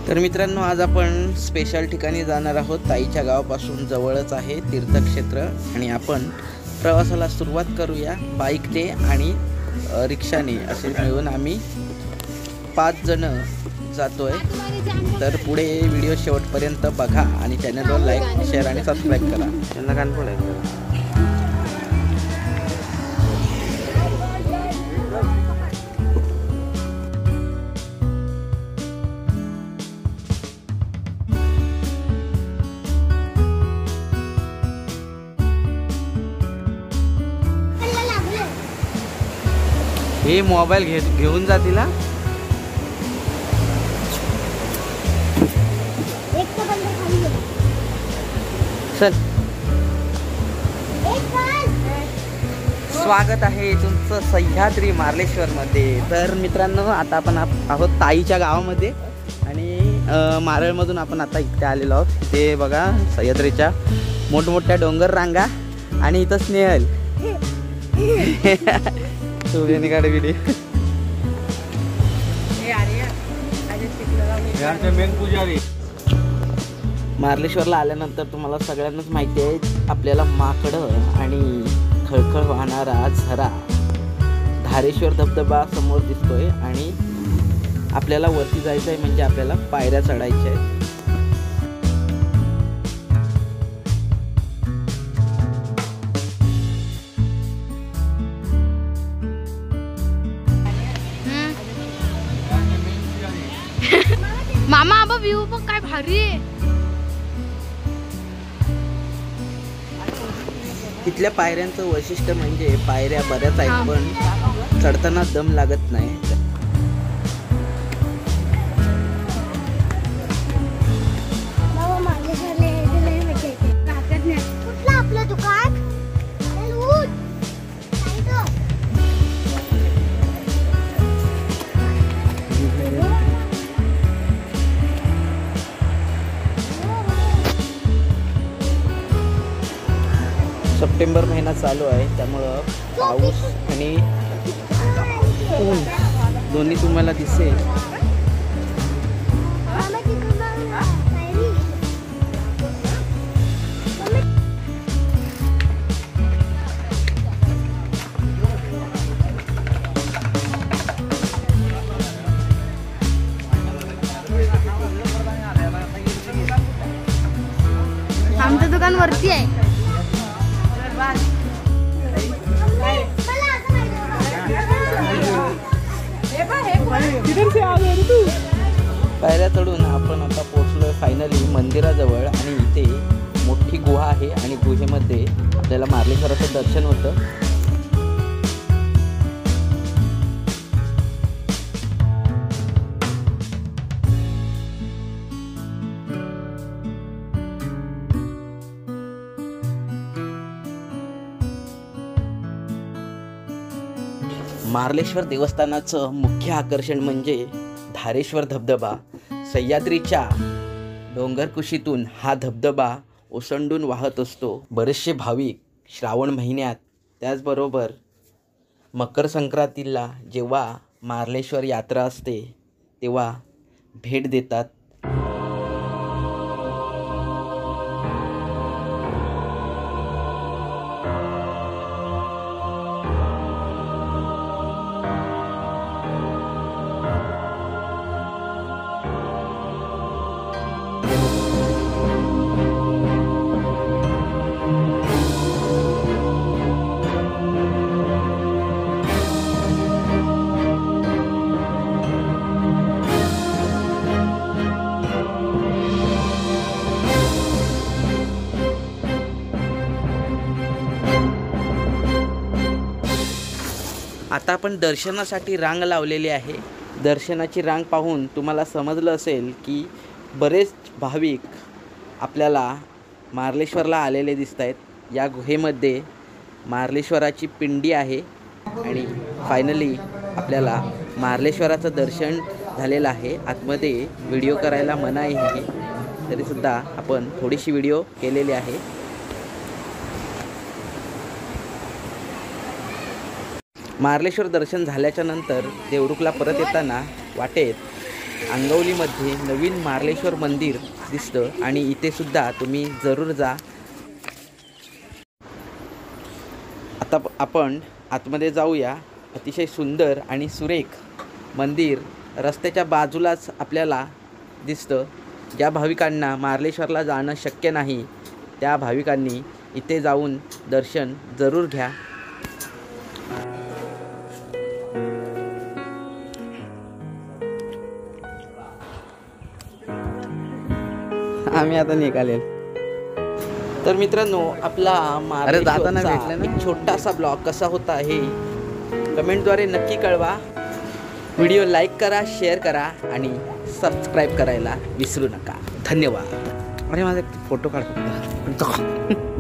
तर मित्रांनो, आज आपण स्पेशल ठिकाणी जाणार आहोत. ताईच्या गावापासून जवळच आहे तीर्थक्षेत्र आणि आपण प्रवासाला सुरुवात करूया. बाईकने आणि रिक्षाने असे मिळून आम्ही 5 जण जातोय. तर पुढे व्हिडिओ शेवटपर्यंत बघा आणि चॅनलवर लाईक, शेअर आणि सबस्क्राईब करा. त्यांना कानपूर आहे. हे मोबाईल घेऊन जातील. चल, स्वागत आहे तुमचं सह्याद्री मार्लेश्वर मध्ये. तर मित्रांनो, आता आपण आहोत ताईच्या गावामध्ये आणि मारळमधून आपण आता इथे आलेलो आहोत. ते बघा, सह्याद्रीच्या मोठमोठ्या डोंगर रांगा आणि इथं स्नेहल काढ व्हिडिओ. मार्लेश्वरला आल्यानंतर तुम्हाला सगळ्यांनाच माहिती आहे, आपल्याला माकडं आणि खळखळ वाहणारा झरा धारेश्वर धबधबा समोर दिसतोय आणि आपल्याला वरती जायचं आहे, म्हणजे आपल्याला पायऱ्या चढायच्या आहेत. मामा आबा व्ह्यू बघ काय भारी आहे. तिथल्या पायऱ्यांचं वैशिष्ट्य म्हणजे पायऱ्या बऱ्याच आहेत, पण चढताना दम लागत नाही. सप्टेंबर महिना चालू आहे, त्यामुळं पाऊस आणि ऊन दोन्ही तुम्हाला दिसेल. आमचं दुकान वरती आहे. पायऱ्या चढून आपण आता पोहोचलोय फायनली मंदिराजवळ आणि इथे मोठी गुहा आहे आणि गुहेमध्ये आपल्याला मार्लेश्वराचं दर्शन होतं. मार्लेश्वर देवस्थानाचं मुख्य आकर्षण म्हणजे धारेश्वर धबधबा. सह्याद्रीच्या डोंगरकुशीतून हा धबधबा ओसंडून वाहत असतो. बरेचसे भाविक श्रावण महिन्यात, त्याचबरोबर मकर संक्रांतीला जेव्हा मार्लेश्वर यात्रा असते तेव्हा भेट देतात. आता आपण दर्शनासाठी रांग लावलेली आहे. दर्शनाची रांग पाहून तुम्हाला समजलं असेल की बरेच भाविक आपल्याला मार्लेश्वरला आलेले दिसत आहेत. या गुहेमध्ये मार्लेश्वराची पिंडी आहे आणि फायनली आपल्याला मार्लेश्वराचं दर्शन झालेलं आहे. आतमध्ये व्हिडिओ करायला मनाई आहे, तरीसुद्धा आपण थोडीशी व्हिडिओ केलेली आहे. मार्लेश्वर दर्शन झाल्याच्या नंतर देवरुखला परत येताना वाटेत अंगवलीमध्ये नवीन मार्लेश्वर मंदिर दिसतं आणि इथे सुद्धा तुम्ही जरूर जा. आता आपण आतमध्ये जाऊया. अतिशय सुंदर आणि सुरेख मंदिर रस्त्याच्या बाजूलाच आपल्याला दिसतं. ज्या भाविकांना मार्लेश्वरला जाणं शक्य नाही त्या भाविकांनी इथे जाऊन दर्शन जरूर घ्या. आम्ही आता निघाले. तर मित्रांनो, आपला जाताना भेटलं मार्लेश्वरचा ना? एक छोटासा ब्लॉग कसा होता हे कमेंटद्वारे नक्की कळवा. व्हिडिओ लाईक करा, शेअर करा आणि सबस्क्राईब करायला विसरू नका. धन्यवाद. अरे माझा फोटो काढ फक्त.